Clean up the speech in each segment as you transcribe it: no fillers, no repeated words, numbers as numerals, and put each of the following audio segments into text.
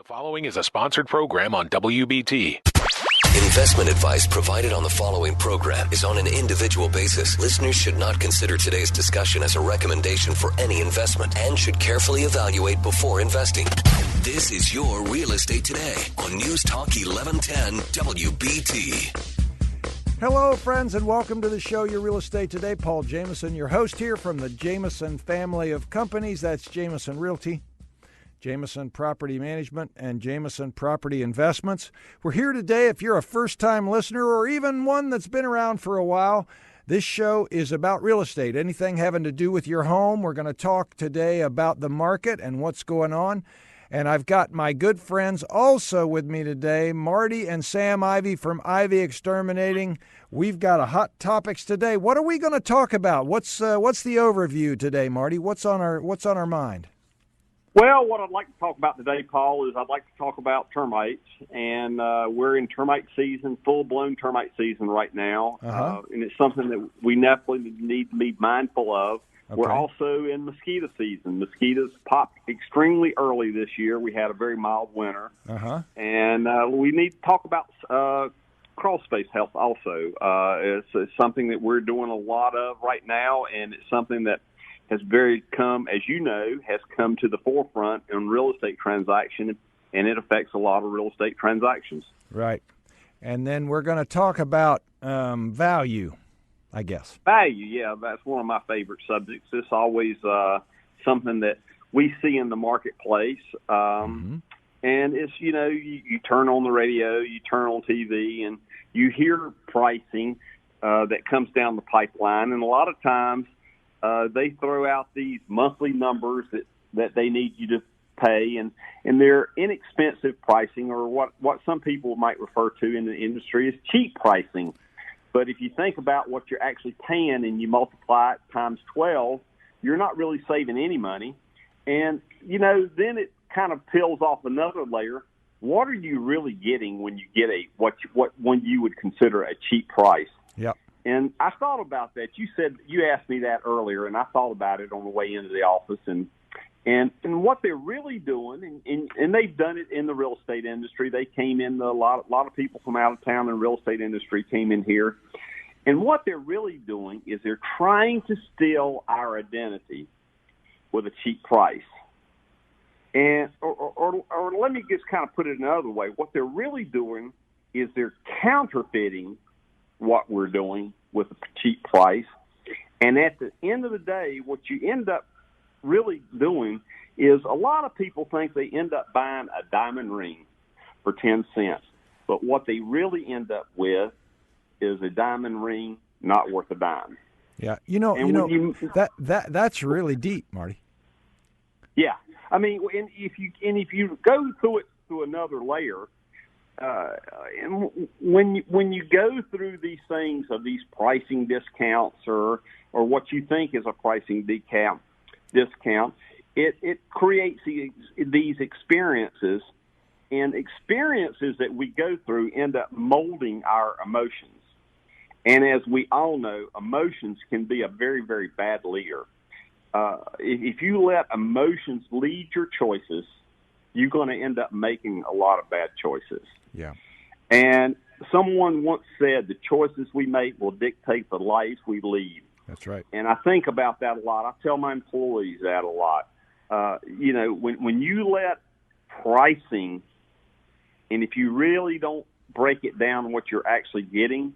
The following is a sponsored program on WBT. Investment advice provided on the following program is on an individual basis. Listeners should not consider today's discussion as a recommendation for any investment and should carefully evaluate before investing. This is Your Real Estate Today on News Talk 1110 WBT. Hello, friends, and welcome to the show, Your Real Estate Today. Paul Jamison, your host here from the Jamison family of companies. That's Jamison Realty, Jamison Property Management, and Jamison Property Investments. We're here today. If you're a first-time listener or even one that's been around for a while, this show is about real estate, anything having to do with your home. We're going to talk today about the market and what's going on. And I've got my good friends also with me today, Marty and Sam Ivey from Ivey Exterminating. We've got a hot topics today. What are we going to talk about? What's the overview today, Marty? What's on our mind? Well, what I'd like to talk about today, Paul, is I'd like to talk about termites, and we're in termite season, full-blown termite season right now, and it's something that we definitely need to be mindful of. Okay. We're also in mosquito season. Mosquitoes popped extremely early this year. We had a very mild winter, and we need to talk about crawl space health also. It's something that we're doing a lot of right now, and it's something that has come to the forefront in real estate transaction, and it affects a lot of real estate transactions. Right. And then we're going to talk about value, I guess. Value, yeah, that's one of my favorite subjects. It's always something that we see in the marketplace. And it's, you turn on the radio, you turn on TV, and you hear pricing that comes down the pipeline. And a lot of times, they throw out these monthly numbers that they need you to pay, and they're inexpensive pricing, or what some people might refer to in the industry as cheap pricing. But if you think about what you're actually paying and you multiply it times 12, you're not really saving any money. And, then it kind of peels off another layer. What are you really getting when you get what you would consider a cheap price? Yep. And I thought about that. You asked me that earlier, and I thought about it on the way into the office, and what they're really doing, and they've done it in the real estate industry. They came in, a lot of people from out of town in the real estate industry came in here, and what they're really doing is they're trying to steal our identity with a cheap price. And or let me just kind of put it another way. What they're really doing is they're counterfeiting what we're doing with a cheap price. And at the end of the day, what you end up really doing is a lot of people think they end up buying a diamond ring for 10 cents. But what they really end up with is a diamond ring not worth a dime. Yeah, that's really deep, Marty. Yeah. I mean, and if you go through it through another layer, and when you go through these things of these pricing discounts or what you think is a pricing discount, it creates these experiences, and experiences that we go through end up molding our emotions. And as we all know, emotions can be a very, very bad leader. If you let emotions lead your choices, you're going to end up making a lot of bad choices. Yeah. And someone once said the choices we make will dictate the lives we lead. That's right. And I think about that a lot. I tell my employees that a lot. When you let pricing, and if you really don't break it down on what you're actually getting,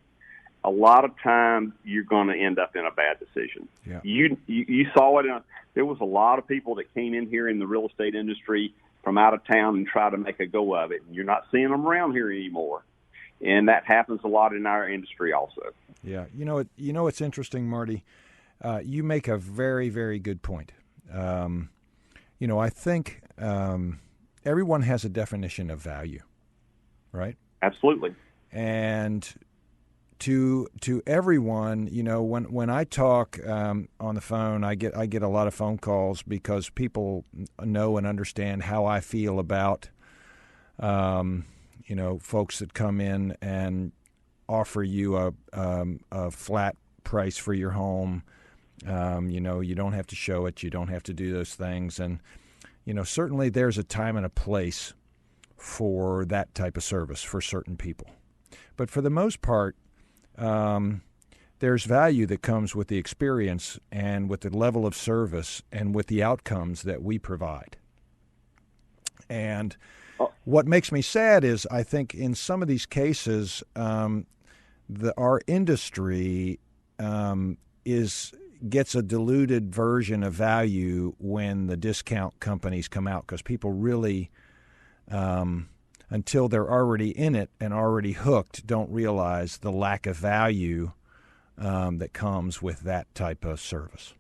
a lot of times you're going to end up in a bad decision. Yeah. You saw it. There was a lot of people that came in here in the real estate industry from out of town and try to make a go of it. And you're not seeing them around here anymore. And that happens a lot in our industry also. Yeah. It's interesting, Marty. You make a very, very good point. I think everyone has a definition of value, right? Absolutely. And to everyone, when I talk on the phone, I get a lot of phone calls because people know and understand how I feel about folks that come in and offer you a flat price for your home. You don't have to show it. You don't have to do those things. And, certainly there's a time and a place for that type of service for certain people. But for the most part, there's value that comes with the experience and with the level of service and with the outcomes that we provide. And what makes me sad is I think in some of these cases, our industry gets a diluted version of value when the discount companies come out, because people really, until they're already in it and already hooked, don't realize the lack of value that comes with that type of service.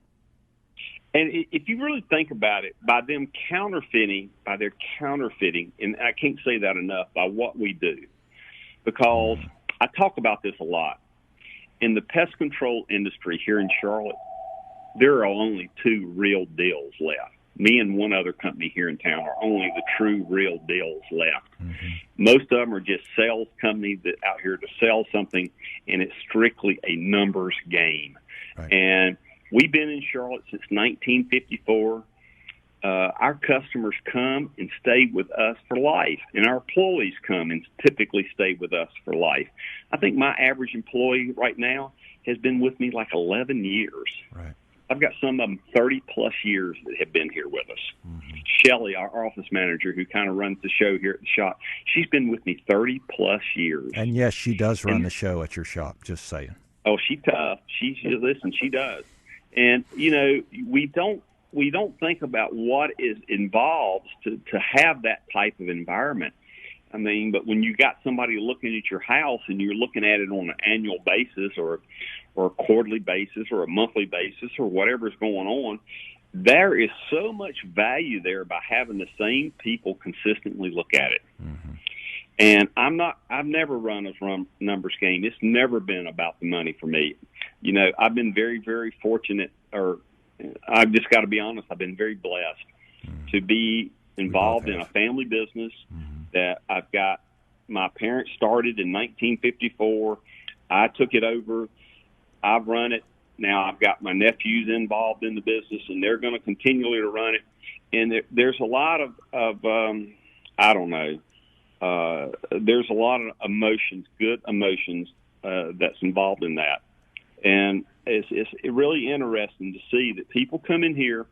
And if you really think about it, by their counterfeiting, and I can't say that enough, by what we do, because I talk about this a lot. In the pest control industry here in Charlotte, there are only two real deals left. Me and one other company here in town are only the true real deals left. Mm-hmm. Most of them are just sales companies that out here to sell something, and it's strictly a numbers game. Right. And we've been in Charlotte since 1954. Our customers come and stay with us for life, and our employees come and typically stay with us for life. I think my average employee right now has been with me like 11 years. Right. I've got some of them 30-plus years that have been here with us. Mm-hmm. Shelley, our office manager, who kind of runs the show here at the shop, she's been with me 30-plus years. And, yes, she does run the show at your shop, just saying. Oh, she's tough. Listen, she does. And, you know, we don't think about what is involved to have that type of environment. I mean, but when you got somebody looking at your house and you're looking at it on an annual basis or a quarterly basis or a monthly basis or whatever's going on, there is so much value there by having the same people consistently look at it. Mm-hmm. And I've never run a numbers game. It's never been about the money for me. You know, I've been very, very fortunate, or I've just got to be honest, I've been very blessed to be involved in a family business that I've got. My parents started in 1954. I took it over. I've run it. Now I've got my nephews involved in the business, and they're going to continually to run it. And there's a lot of I don't know, there's a lot of emotions, good emotions that's involved in that. And it's really interesting to see that people come in here,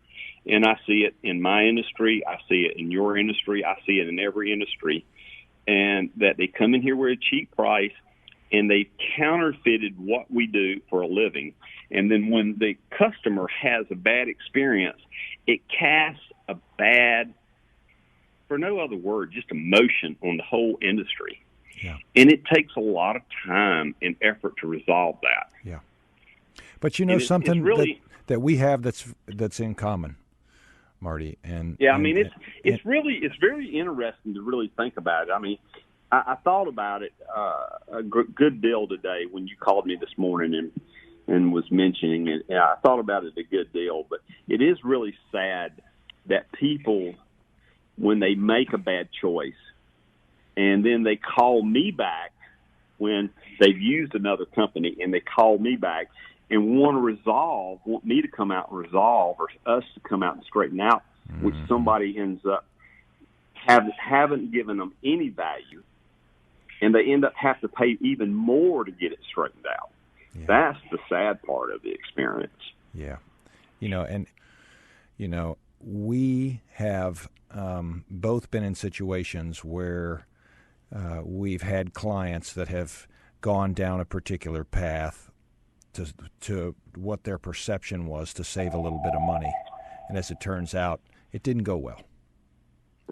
and I see it in my industry, I see it in your industry, I see it in every industry, and that they come in here with a cheap price, and they've counterfeited what we do for a living. And then when the customer has a bad experience, it casts a bad, for no other word, just emotion on the whole industry. Yeah. And it takes a lot of time and effort to resolve that. Yeah. But you know, something really, that we have that's in common, Marty. And yeah, I mean, it's very interesting to really think about it. I mean, I thought about it a good deal today when you called me this morning and was mentioning it. Yeah, I thought about it a good deal, but it is really sad that people, when they make a bad choice, and then they call me back when they've used another company, and they call me back and want me to come out and resolve, or us to come out and straighten out, which somebody ends up haven't given them any value, and they end up have to pay even more to get it straightened out. Yeah. That's the sad part of the experience. Yeah. We have both been in situations where we've had clients that have gone down a particular path to what their perception was to save a little bit of money. And as it turns out, it didn't go well.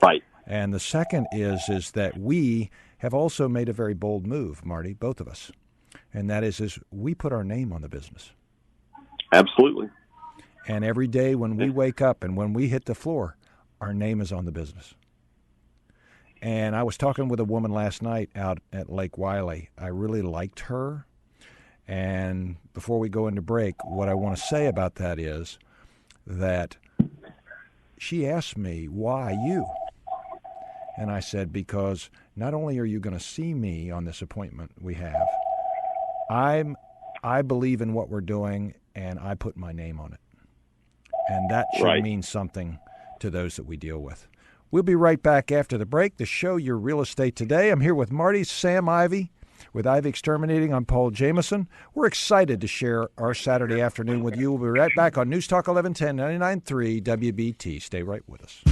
Right. And the second is that we have also made a very bold move, Marty, both of us. And that is we put our name on the business. Absolutely. And every day when we wake up and when we hit the floor, our name is on the business. And I was talking with a woman last night out at Lake Wiley. I really liked her. And before we go into break, what I want to say about that is that she asked me, why you? And I said, because not only are you going to see me on this appointment we have, I believe in what we're doing, and I put my name on it. And that should mean something to those that we deal with. We'll be right back after the break. The show, Your Real Estate Today. I'm here with Marty, Sam Ivey, with Ivey Exterminating. I'm Paul Jamison. We're excited to share our Saturday afternoon with you. We'll be right back on News Talk 1110 99.3 WBT. Stay right with us.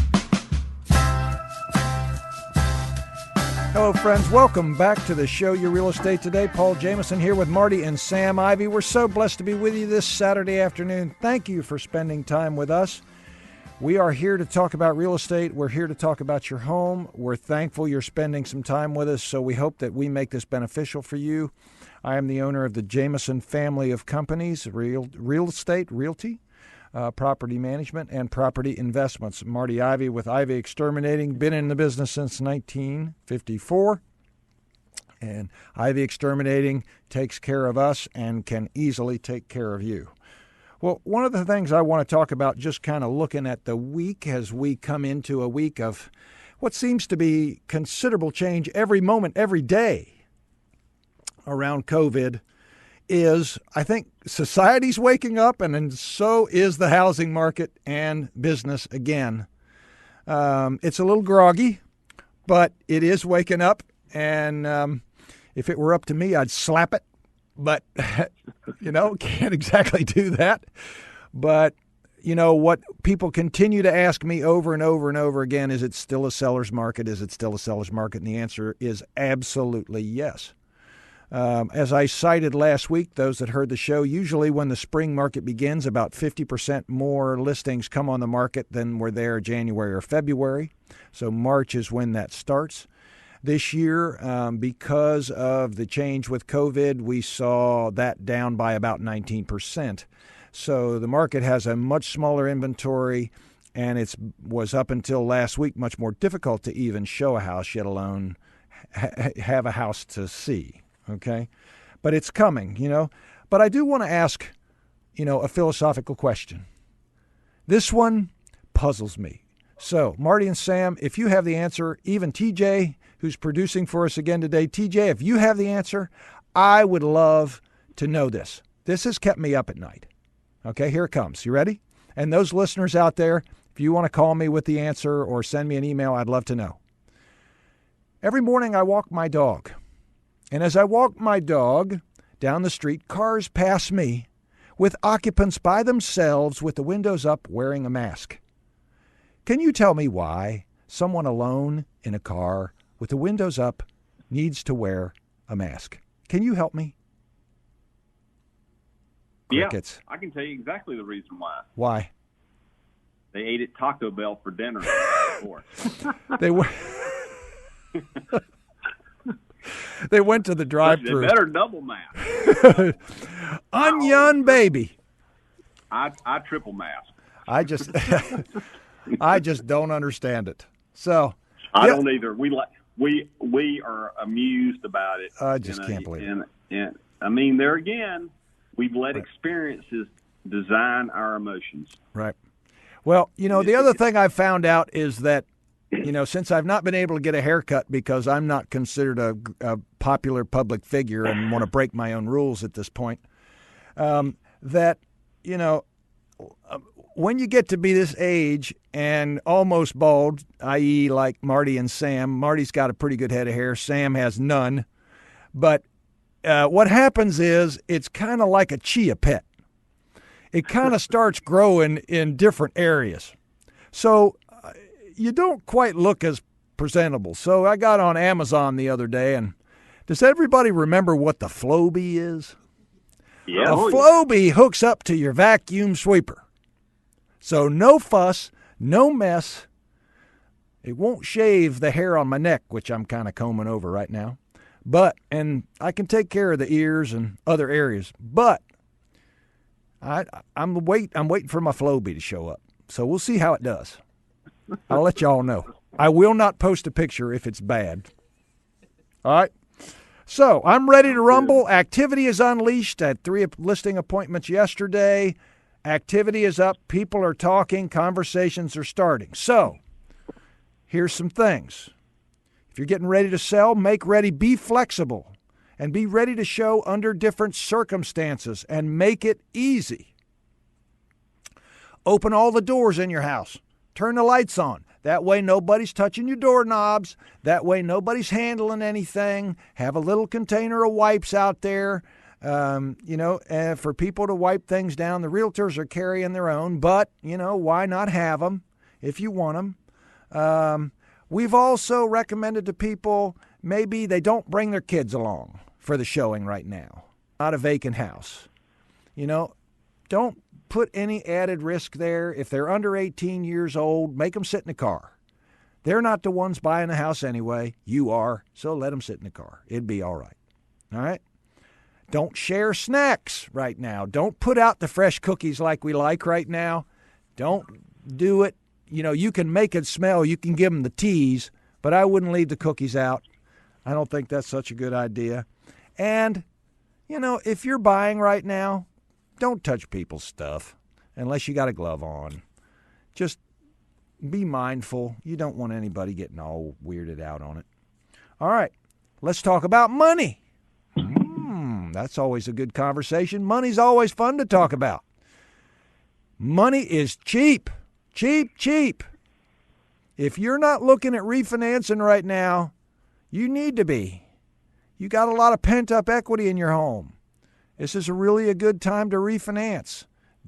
Hello, friends. Welcome back to the show, Your Real Estate Today. Paul Jamison here with Marty and Sam Ivey. We're so blessed to be with you this Saturday afternoon. Thank you for spending time with us. We are here to talk about real estate. We're here to talk about your home. We're thankful you're spending some time with us, so we hope that we make this beneficial for you. I am the owner of the Jamison family of companies, real estate, realty, property management, and property investments. Marty Ivey with Ivey Exterminating, been in the business since 1954. And Ivey Exterminating takes care of us and can easily take care of you. Well, one of the things I want to talk about, just kind of looking at the week as we come into a week of what seems to be considerable change every moment, every day around COVID, is I think society's waking up, and so is the housing market and business again. It's a little groggy, but it is waking up, and if it were up to me, I'd slap it. But, can't exactly do that. But, what people continue to ask me over and over and over again, is it still a seller's market? Is it still a seller's market? And the answer is absolutely yes. As I cited last week, those that heard the show, usually when the spring market begins, about 50% more listings come on the market than were there January or February. So March is when that starts. This year, because of the change with COVID, we saw that down by about 19%. So the market has a much smaller inventory, and it was up until last week much more difficult to even show a house, yet alone have a house to see, okay? But it's coming, But I do want to ask, a philosophical question. This one puzzles me. So, Marty and Sam, if you have the answer, even TJ, who's producing for us again today. TJ, if you have the answer, I would love to know this. This has kept me up at night. Okay, here it comes. You ready? And those listeners out there, if you want to call me with the answer or send me an email, I'd love to know. Every morning I walk my dog. And as I walk my dog down the street, cars pass me with occupants by themselves with the windows up wearing a mask. Can you tell me why someone alone in a car with the windows up needs to wear a mask? Can you help me? Crickets. Yeah, I can tell you exactly the reason why. Why? They ate at Taco Bell for dinner. They were. They went to the drive-thru. They better double mask. Onion baby. I triple mask. I just don't understand it. So I don't either. We are amused about it. I just can't believe it. And I mean, there again, we've let experiences design our emotions. Right. Well, the other thing I found out is that, since I've not been able to get a haircut because I'm not considered a popular public figure and want to break my own rules at this point, that, when you get to be this age and almost bald, i.e. like Marty and Sam, Marty's got a pretty good head of hair. Sam has none. But what happens is it's kind of like a chia pet. It kind of starts growing in different areas. So you don't quite look as presentable. So I got on Amazon the other day, and does everybody remember what the Flowbee is? Yeah. A Flowbee hooks up to your vacuum sweeper. So no fuss, no mess. It won't shave the hair on my neck, which I'm kind of combing over right now. And I can take care of the ears and other areas. But I'm waiting for my Flowbee to show up. So we'll see how it does. I'll let y'all know. I will not post a picture if it's bad. All right. So I'm ready to rumble. Activity is unleashed at 3 listing appointments yesterday. Activity is up. People are talking. Conversations are starting. So here's some things. If you're getting ready to sell, make ready. Be flexible and be ready to show under different circumstances and make it easy. Open all the doors in your house. Turn the lights on. That way nobody's touching your doorknobs. That way nobody's handling anything. Have a little container of wipes out there, for people to wipe things down. The realtors are carrying their own, but, why not have them if you want them? We've also recommended to people maybe they don't bring their kids along for the showing right now. Not a vacant house. Don't put any added risk there. If they're under 18 years old, make them sit in the car. They're not the ones buying the house anyway. You are, so let them sit in the car. It'd be all right. All right? Don't share snacks right now. Don't put out the fresh cookies like we like right now. Don't do it. You can make it smell. You can give them the teas, but I wouldn't leave the cookies out. I don't think that's such a good idea. And, if you're buying right now, don't touch people's stuff unless you got a glove on. Just be mindful. You don't want anybody getting all weirded out on it. All right, let's talk about money. That's always a good conversation. Money's always fun to talk about. Money is cheap. Cheap. If you're not looking at refinancing right now, you need to be. You got a lot of pent-up equity in your home. This is really a good time to refinance.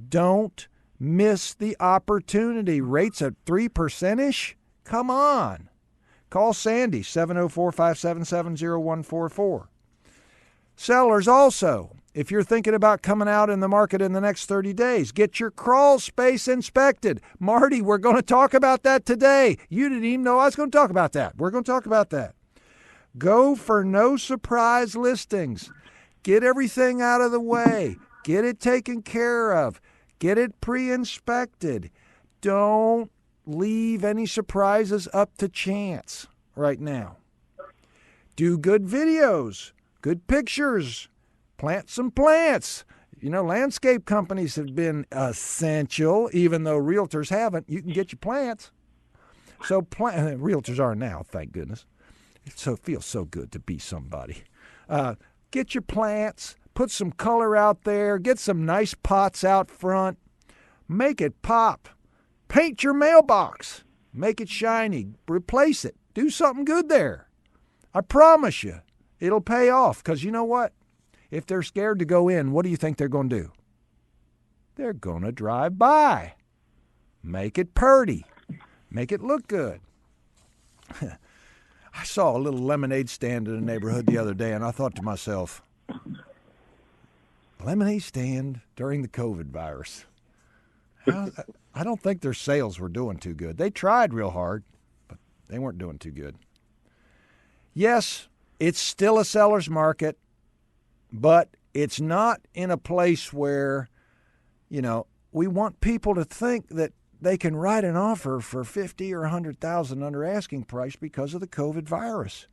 Don't miss the opportunity. Rates at 3%-ish? Come on. Call Sandy, 704-577-0144. Sellers also, if you're thinking about coming out in the market in the next 30 days, get your crawl space inspected. Marty, we're going to talk about that today. You didn't even know I was going to talk about that. We're going to talk about that. Go for no surprise listings. Get everything out of the way. Get it taken care of. Get it pre-inspected. Don't leave any surprises up to chance right now. Do good videos, good pictures. Plant some plants. Landscape companies have been essential, even though realtors haven't. You can get your plants. So realtors are now, thank goodness. It feels so good to be somebody. Get your plants, put some color out there, get some nice pots out front, make it pop. Paint your mailbox, make it shiny, replace it, do something good there. I promise you, it'll pay off, because you know what? If they're scared to go in, what do you think they're going to do? They're going to drive by. Make it purty. Make it look good. I saw a little lemonade stand in the neighborhood the other day, and I thought to myself, lemonade stand during the COVID virus. I don't think their sales were doing too good. They tried real hard, but they weren't doing too good. Yes, it's still a seller's market, but it's not in a place where, we want people to think that they can write an offer for $50,000 or $100,000 under asking price because of the COVID virus.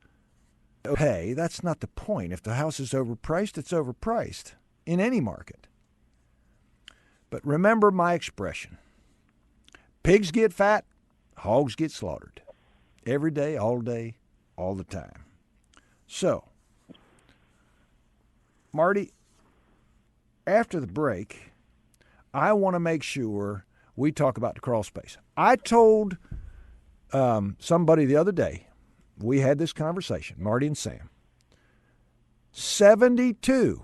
Hey, that's not the point. If the house is overpriced, it's overpriced in any market. But remember my expression. Pigs get fat, hogs get slaughtered. Every day, all the time. So, Marty, after the break, I want to make sure we talk about the crawl space. I told somebody the other day, we had this conversation, Marty and Sam. 72,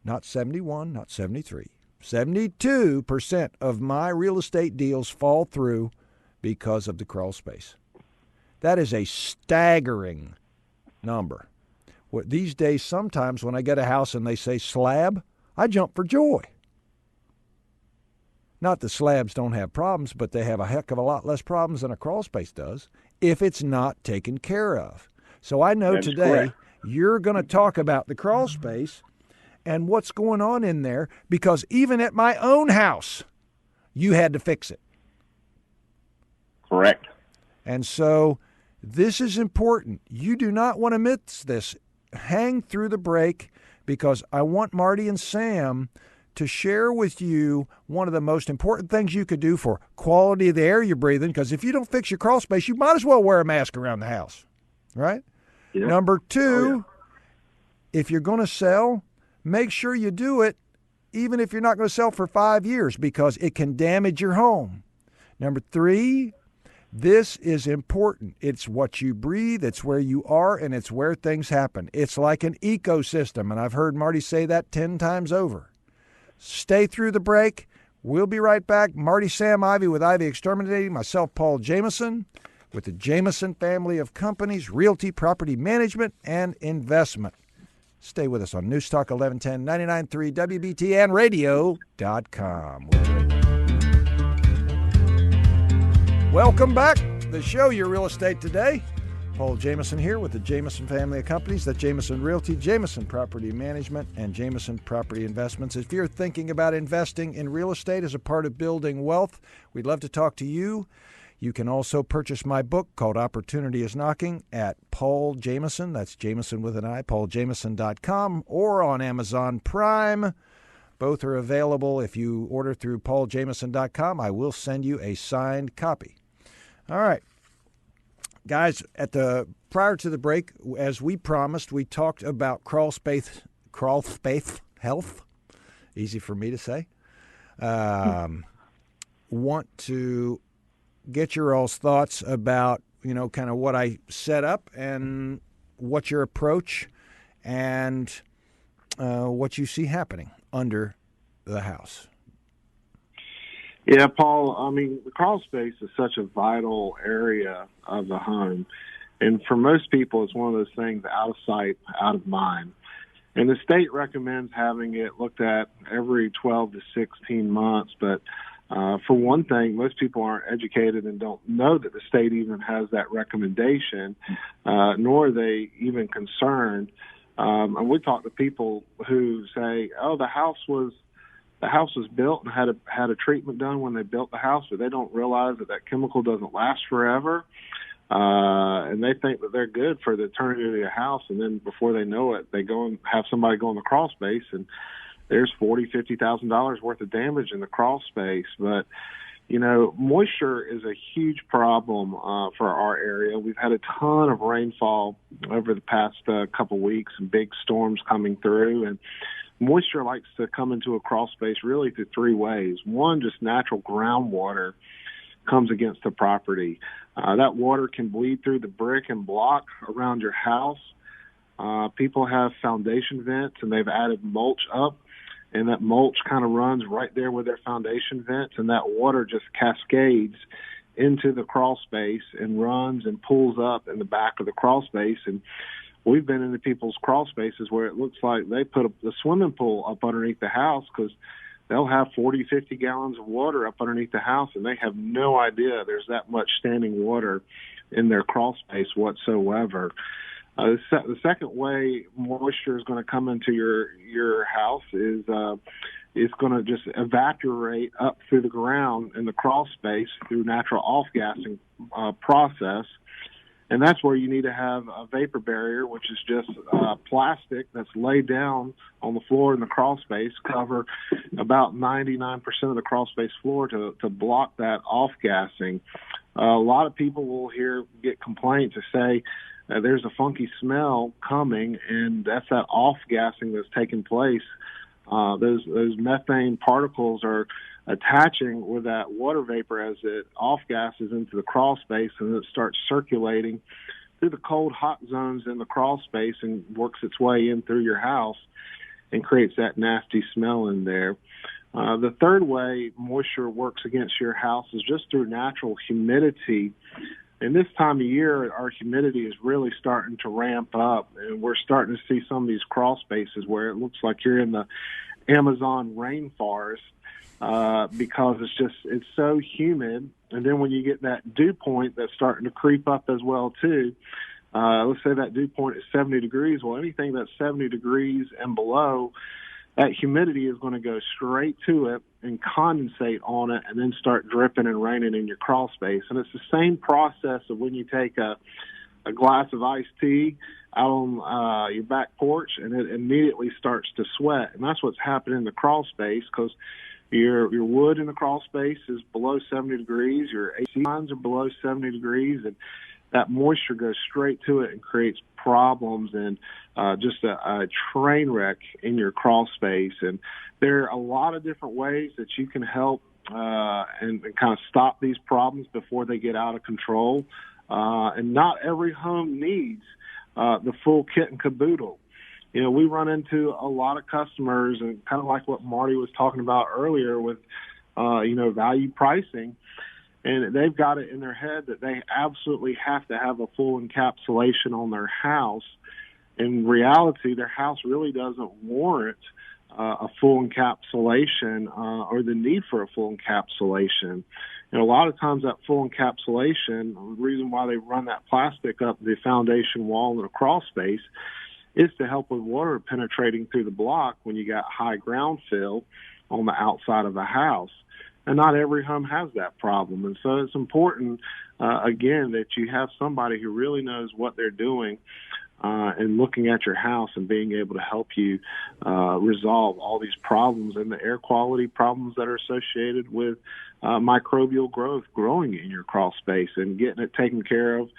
not 71, not 73, 72% of my real estate deals fall through because of the crawl space. That is a staggering number. These days, sometimes when I get a house and they say slab, I jump for joy. Not that slabs don't have problems, but they have a heck of a lot less problems than a crawl space does if it's not taken care of. So I know That's today correct. You're going to talk about the crawl space and what's going on in there, because even at my own house, you had to fix it. Correct. And so this is important. You do not want to miss this. Hang through the break, because I want Marty and Sam to share with you one of the most important things you could do for quality of the air you're breathing, because if you don't fix your crawl space, you might as well wear a mask around the house, right? Yeah. Number two, if you're going to sell, make sure you do it even if you're not going to sell for 5 years, because it can damage your home. Number three, This is important. It's what you breathe, it's where you are, and it's where things happen. It's like an ecosystem, and I've heard Marty say that 10 times over. Stay through the break. We'll be right back. Marty, Sam, Ivey with Ivey Exterminating, myself, Paul Jamison, with the Jamison family of companies, Realty, Property Management, and Investment. Stay with us on Newstalk 1110, 99.3 WBT, and radio.com. Welcome back. The show, Your Real Estate Today. Paul Jamison here with the Jamison family of companies, that Jamison Realty, Jamison Property Management, and Jamison Property Investments. If you're thinking about investing in real estate as a part of building wealth, we'd love to talk to you. You can also purchase my book called Opportunity is Knocking at Paul Jamison, that's Jamison with an I, pauljamison.com, or on Amazon Prime. Both are available. If you order through pauljamison.com, I will send you a signed copy. All right. Guys, prior to the break, as we promised, we talked about crawl space health. Easy for me to say. Want to get your all's thoughts about, kind of what I set up and what your approach and what you see happening under the house. Yeah, Paul, the crawl space is such a vital area of the home. And for most people, it's one of those things out of sight, out of mind. And the state recommends having it looked at every 12 to 16 months. But for one thing, most people aren't educated and don't know that the state even has that recommendation, nor are they even concerned. And we talk to people who say, oh, the house was built and had a treatment done when they built the house, but they don't realize that chemical doesn't last forever. And they think that they're good for the eternity of the house. And then before they know it, they go and have somebody go in the crawl space, and there's $40,000-$50,000 worth of damage in the crawl space. But, moisture is a huge problem for our area. We've had a ton of rainfall over the past couple weeks and big storms coming through. And moisture likes to come into a crawl space really through three ways. One, just natural groundwater comes against the property. That water can bleed through the brick and block around your house. People have foundation vents, and they've added mulch up, and that mulch kind of runs right there with their foundation vents, and that water just cascades into the crawl space and runs and pulls up in the back of the crawl space. And we've been into people's crawl spaces where it looks like they put a swimming pool up underneath the house, because they'll have 40, 50 gallons of water up underneath the house, and they have no idea there's that much standing water in their crawl space whatsoever. The second way moisture is going to come into your house is it's going to just evaporate up through the ground in the crawl space through natural off-gassing process. And that's where you need to have a vapor barrier, which is just plastic that's laid down on the floor in the crawl space, cover about 99% of the crawl space floor to block that off-gassing. A lot of people will get complaints to say there's a funky smell coming, and that's that off-gassing that's taking place. Those methane particles are attaching with that water vapor as it off-gasses into the crawl space, and it starts circulating through the cold, hot zones in the crawl space and works its way in through your house and creates that nasty smell in there. The third way moisture works against your house is just through natural humidity. And this time of year, our humidity is really starting to ramp up, and we're starting to see some of these crawl spaces where it looks like you're in the Amazon rainforest because it's so humid. And then when you get that dew point that's starting to creep up as well too, let's say that dew point is 70 degrees. Well, anything that's 70 degrees and below, that humidity is going to go straight to it and condensate on it and then start dripping and raining in your crawl space. And it's the same process of when you take a glass of iced tea out on your back porch and it immediately starts to sweat. And that's what's happening in the crawl space, because your wood in the crawl space is below 70 degrees, your AC lines are below 70 degrees, and that moisture goes straight to it and creates problems and just a train wreck in your crawl space. And there are a lot of different ways that you can help and kind of stop these problems before they get out of control. And not every home needs the full kit and caboodle. You know, we run into a lot of customers, and kind of like what Marty was talking about earlier with, value pricing. And they've got it in their head that they absolutely have to have a full encapsulation on their house. In reality, their house really doesn't warrant a full encapsulation or the need for a full encapsulation. And a lot of times that full encapsulation, the reason why they run that plastic up the foundation wall and the crawl space is to help with water penetrating through the block when you got high ground fill on the outside of the house. And not every home has that problem. And so it's important, again, that you have somebody who really knows what they're doing and looking at your house and being able to help you resolve all these problems and the air quality problems that are associated with microbial growth growing in your crawl space and getting it taken care of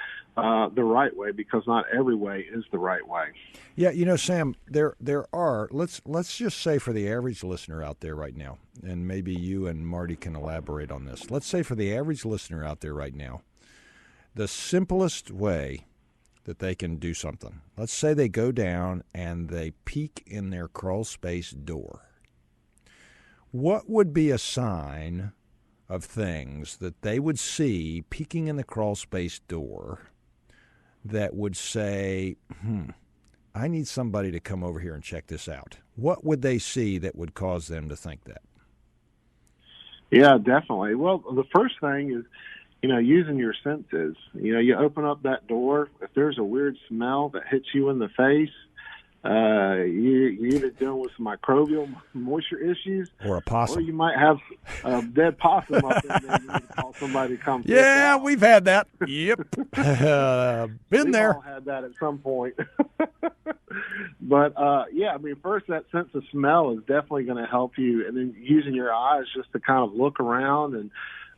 the right way, because not every way is the right way. Yeah, you know, Sam, there are, let's just say for the average listener out there right now, and maybe you and Marty can elaborate on this. Let's say for the average listener out there right now, the simplest way that they can do something. Let's say they go down and they peek in their crawl space door. What would be a sign of things that they would see peeking in the crawl space door that would say, I need somebody to come over here and check this out? What would they see that would cause them to think that? Yeah, definitely. Well, the first thing is, using your senses. You open up that door. If there's a weird smell that hits you in the face, you're either dealing with some microbial moisture issues, or a possum, or you might have a dead possum up in there. You need to call somebody to come. Yeah, we've had that. Yep, been there. We've all had that at some point. But first that sense of smell is definitely going to help you, and then using your eyes just to kind of look around and.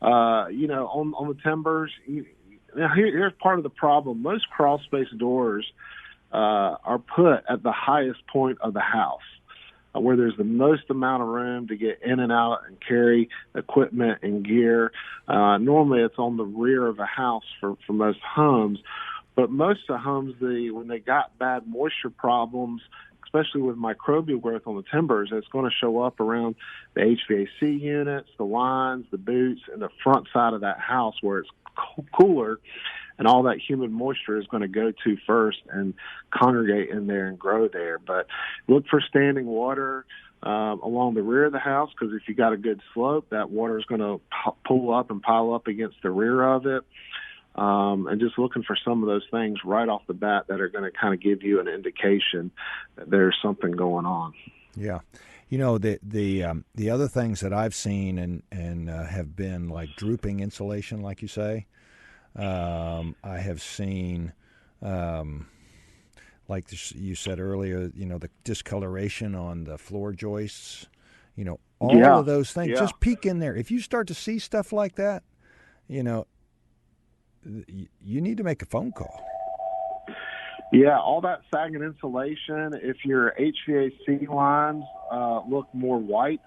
On the timbers, here's part of the problem. Most crawl space doors are put at the highest point of the house, where there's the most amount of room to get in and out and carry equipment and gear. Normally it's on the rear of a house for most homes, but most of the homes, when they got bad moisture problems, especially with microbial growth on the timbers, it's going to show up around the HVAC units, the lines, the boots, and the front side of that house where it's cooler, and all that humid moisture is going to go to first and congregate in there and grow there. But look for standing water along the rear of the house, because if you got a good slope, that water is going to pull up and pile up against the rear of it. And just looking for some of those things right off the bat that are going to kind of give you an indication that there's something going on. Yeah. The other things that I've seen and have been like drooping insulation, like you say. I have seen, like you said earlier, the discoloration on the floor joists, all of those things. Yeah. Just peek in there. If you start to see stuff like that, you need to make a phone call. Yeah, all that sagging insulation, if your HVAC lines look more white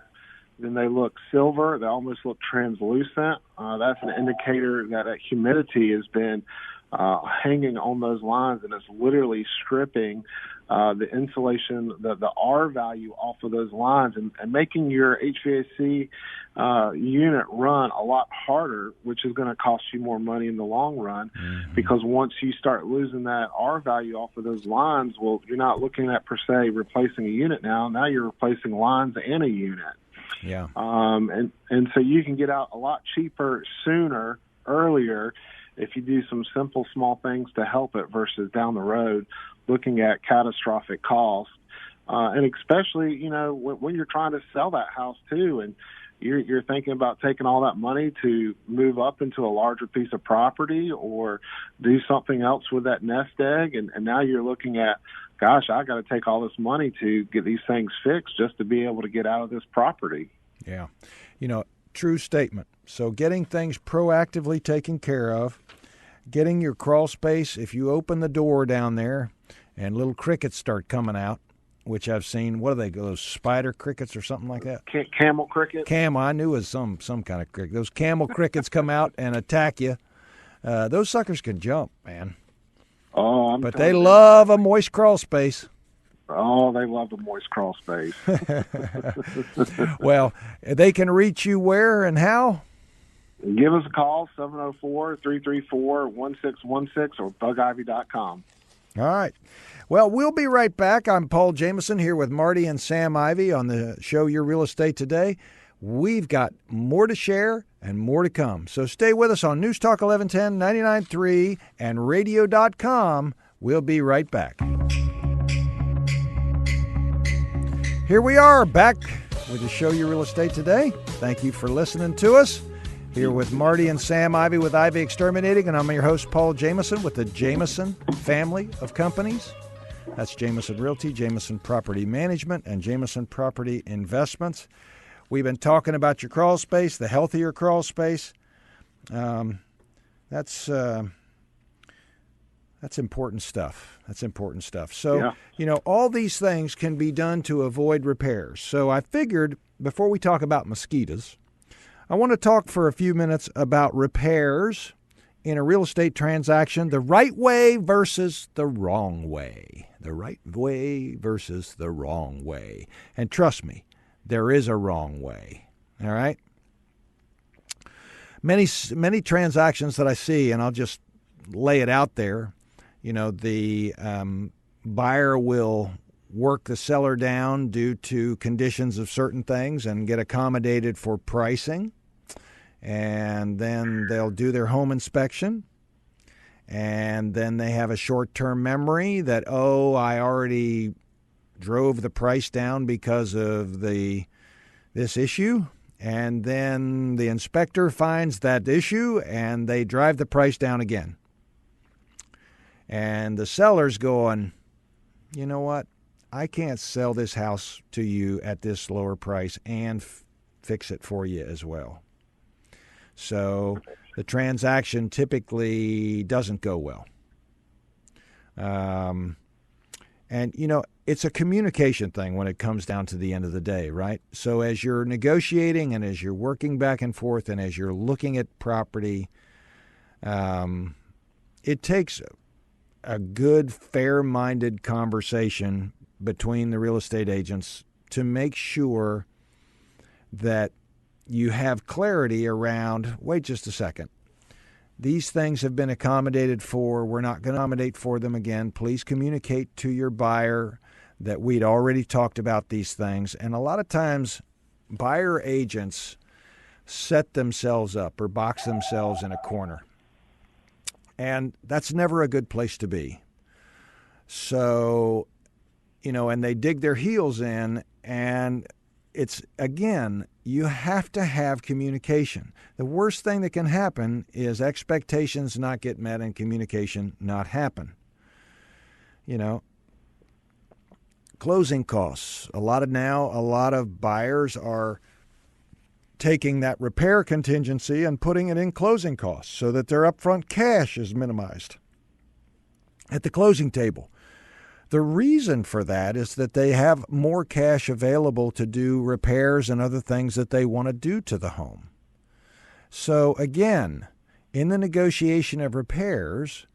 than they look silver, they almost look translucent, that's an indicator that humidity has been hanging on those lines and is literally stripping the insulation, the R value off of those lines, and making your HVAC unit run a lot harder, which is going to cost you more money in the long run, because once you start losing that R value off of those lines, well, you're not looking at per se replacing a unit now. Now you're replacing lines and a unit. Yeah. And so you can get out a lot cheaper sooner, earlier, if you do some simple small things to help it versus down the road looking at catastrophic costs. And especially, when you're trying to sell that house too, and you're thinking about taking all that money to move up into a larger piece of property or do something else with that nest egg. And now you're looking at, gosh, I got to take all this money to get these things fixed just to be able to get out of this property. Yeah. True statement. So getting things proactively taken care of, getting your crawl space, if you open the door down there and little crickets start coming out, which I've seen. What are they? Those spider crickets or something like that? Camel cricket. I knew it was some kind of cricket. Those camel crickets come out and attack you. Those suckers can jump, man. Oh, but they love a moist crawl space. Oh, they love the moist crawl space. Well, they can reach you where and how? Give us a call, 704-334-1616 or bugivey.com. All right. Well, we'll be right back. I'm Paul Jamison here with Marty and Sam Ivey on the show Your Real Estate Today. We've got more to share and more to come. So stay with us on News Talk 1110, 99.3, and radio.com. We'll be right back. Here we are back with the show Your Real Estate Today. Thank you for listening to us. Here with Marty and Sam Ivey with Ivey Exterminating, and I'm your host, Paul Jamison, with the Jamison family of companies. That's Jamison Realty, Jamison Property Management, and Jamison Property Investments. We've been talking about your crawl space, the healthier crawl space. That's important stuff. That's important stuff. So, all these things can be done to avoid repairs. So I figured before we talk about mosquitoes, I want to talk for a few minutes about repairs in a real estate transaction, the right way versus the wrong way. The right way versus the wrong way. And trust me, there is a wrong way. All right? Many transactions that I see, and I'll just lay it out there, the buyer will work the seller down due to conditions of certain things and get accommodated for pricing. And then they'll do their home inspection. And then they have a short-term memory that, I already drove the price down because of this issue. And then the inspector finds that issue and they drive the price down again. And the seller's going, you know what? I can't sell this house to you at this lower price and fix it for you as well. So the transaction typically doesn't go well. And, it's a communication thing when it comes down to the end of the day, right? So as you're negotiating and as you're working back and forth and as you're looking at property, it takes a good, fair-minded conversation between the real estate agents to make sure that you have clarity around, wait just a second, these things have been accommodated for, we're not going to accommodate for them again. Please communicate to your buyer that we'd already talked about these things. And a lot of times, buyer agents set themselves up or box themselves in a corner. And that's never a good place to be. So, and they dig their heels in, and it's, again, you have to have communication. The worst thing that can happen is expectations not get met and communication not happen. Closing costs. A lot of buyers are taking that repair contingency and putting it in closing costs so that their upfront cash is minimized at the closing table. The reason for that is that they have more cash available to do repairs and other things that they want to do to the home. So again, in the negotiation of repairs,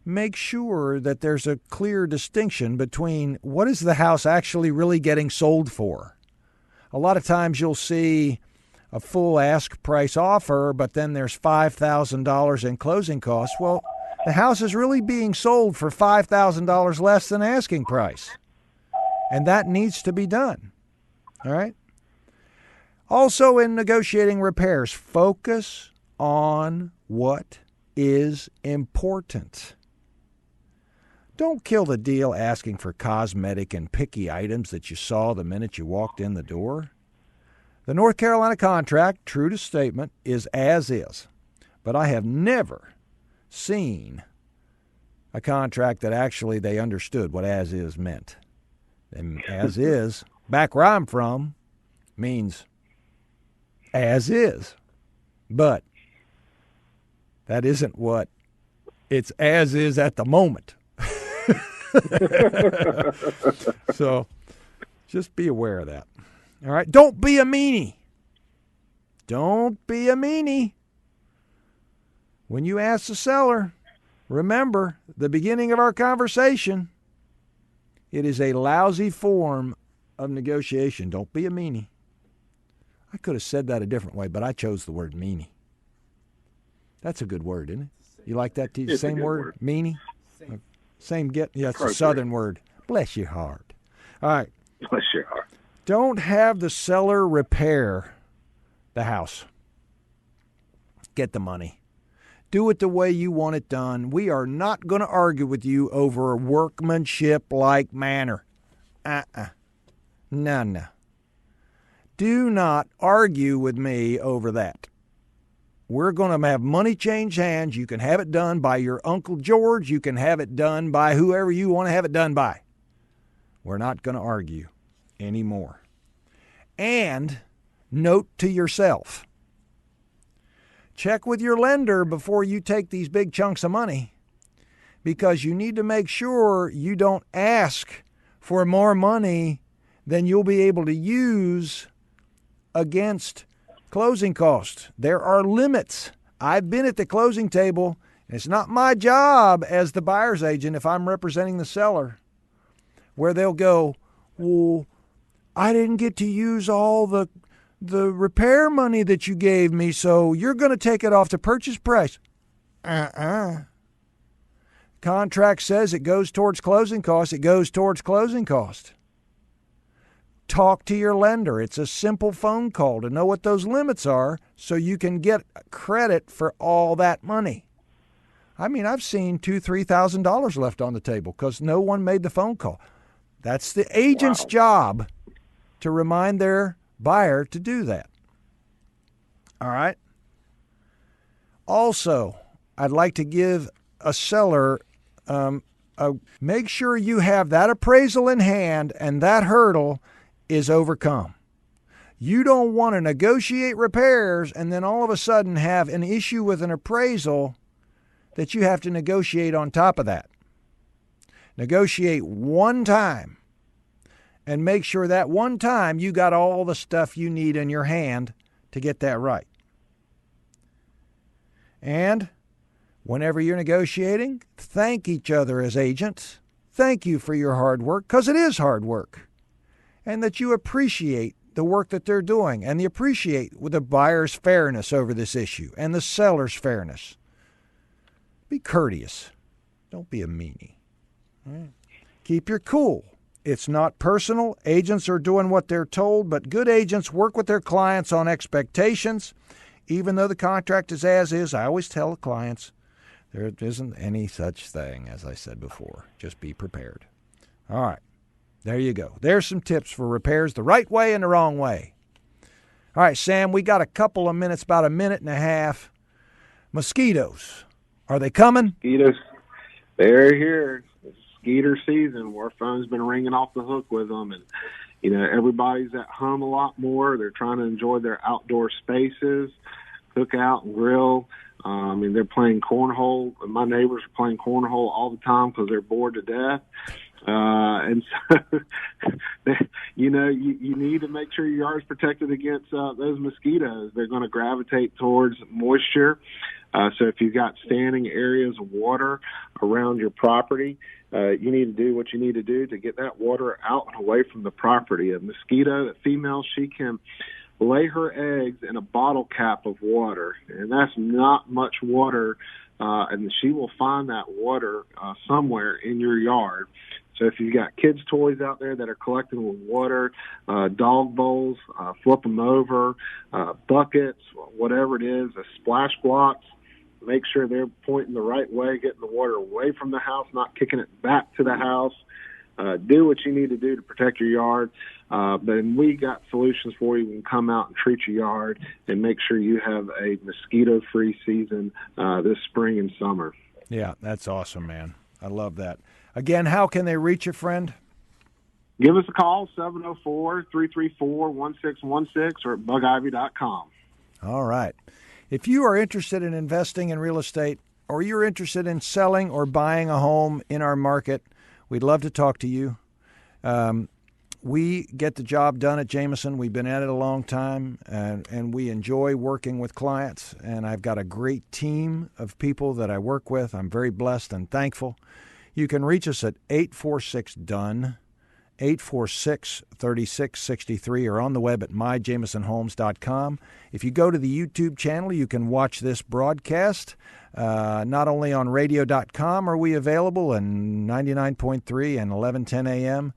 make sure that there's a clear distinction between what is the house actually really getting sold for. A lot of times you'll see a full ask price offer, but then there's $5,000 in closing costs. Well, the house is really being sold for $5,000 less than asking price. And that needs to be done. All right? Also, in negotiating repairs, focus on what is important. Don't kill the deal asking for cosmetic and picky items that you saw the minute you walked in the door. The North Carolina contract, true to statement, is as is. But I have never seen a contract that actually they understood what as is meant. And as is, back where I'm from, means as is. But that isn't what it's as is at the moment. So Just be aware of that. All right? Don't be a meanie. Don't be a meanie. When you ask the seller, remember the beginning of our conversation. It is a lousy form of negotiation. Don't be a meanie. I could have said that a different way, but I chose the word meanie. That's a good word, isn't it? You like that? Same word? Meanie? Same get? Yeah, it's a Southern word. Bless your heart. All right. Bless your heart. Don't have the seller repair the house. Get the money. Do it the way you want it done. We are not going to argue with you over a workmanship-like manner. No. Do not argue with me over that. We're going to have money change hands. You can have it done by your Uncle George. You can have it done by whoever you want to have it done by. We're not going to argue anymore. And note to yourself, check with your lender before you take these big chunks of money, because you need to make sure you don't ask for more money than you'll be able to use against closing costs. There are limits. I've been at the closing table. It's not my job as the buyer's agent, if I'm representing the seller, where they'll go, well, I didn't get to use all the repair money that you gave me, so you're going to take it off the purchase price. Contract says it goes towards closing costs. It goes towards closing costs. Talk to your lender. It's a simple phone call to know what those limits are so you can get credit for all that money. I mean, I've seen $2,000, $3,000 left on the table because no one made the phone call. That's the agent's job to remind their buyer to do that. All right? Also, I'd like to give a seller make sure you have that appraisal in hand and that hurdle is overcome. You don't want to negotiate repairs and then all of a sudden have an issue with an appraisal that you have to negotiate on top of that. Negotiate one time and make sure that one time you got all the stuff you need in your hand to get that right. And whenever you're negotiating, thank each other as agents. Thank you for your hard work, because it is hard work. And that you appreciate the work that they're doing, and you appreciate the buyer's fairness over this issue and the seller's fairness. Be courteous. Don't be a meanie. Right. Keep your cool. It's not personal. Agents are doing what they're told, but good agents work with their clients on expectations. Even though the contract is as is, I always tell the clients, there isn't any such thing, as I said before. Just be prepared. All right. There you go. There's some tips for repairs the right way and the wrong way. All right, Sam, we got a couple of minutes, about a minute and a half. Mosquitoes. Are they coming? Mosquitoes, they're here. It's skeeter season. Our phone's been ringing off the hook with them. And, you know, everybody's at home a lot more. They're trying to enjoy their outdoor spaces, cook out and grill. They're playing cornhole. My neighbors are playing cornhole all the time because they're bored to death. And so, you know, you need to make sure your yard's protected against those mosquitoes. They're going to gravitate towards moisture. So if you've got standing areas of water around your property, you need to do what you need to do to get that water out and away from the property. A mosquito, a female, she can lay her eggs in a bottle cap of water, and that's not much water, and she will find that water somewhere in your yard. So if you've got kids' toys out there that are collecting with water, dog bowls, flip them over, buckets, whatever it is, splash blocks, make sure they're pointing the right way, getting the water away from the house, not kicking it back to the house. Do what you need to do to protect your yard. But we got solutions for you. We can come out and treat your yard and make sure you have a mosquito-free season this spring and summer. Yeah, that's awesome, man. I love that. Again, how can they reach you, friend? Give us a call, 704-334-1616 or at bugivey.com. All right. If you are interested in investing in real estate, or you're interested in selling or buying a home in our market, we'd love to talk to you. we get the job done at Jamison. We've been at it a long time, and we enjoy working with clients. And I've got a great team of people that I work with. I'm very blessed and thankful. You can reach us at 846-DONE, 846-3663, or on the web at myjamisonhomes.com. If you go to the YouTube channel, you can watch this broadcast. Not only on radio.com are we available, and 99.3 and 1110 a.m.,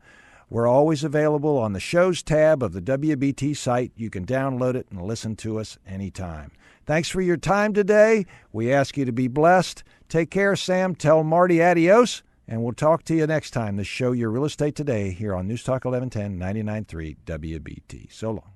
we're always available on the shows tab of the WBT site. You can download it and listen to us anytime. Thanks for your time today. We ask you to be blessed. Take care, Sam. Tell Marty adios, and we'll talk to you next time. The show Your Real Estate Today here on News Talk 1110, 99.3 WBT. So long.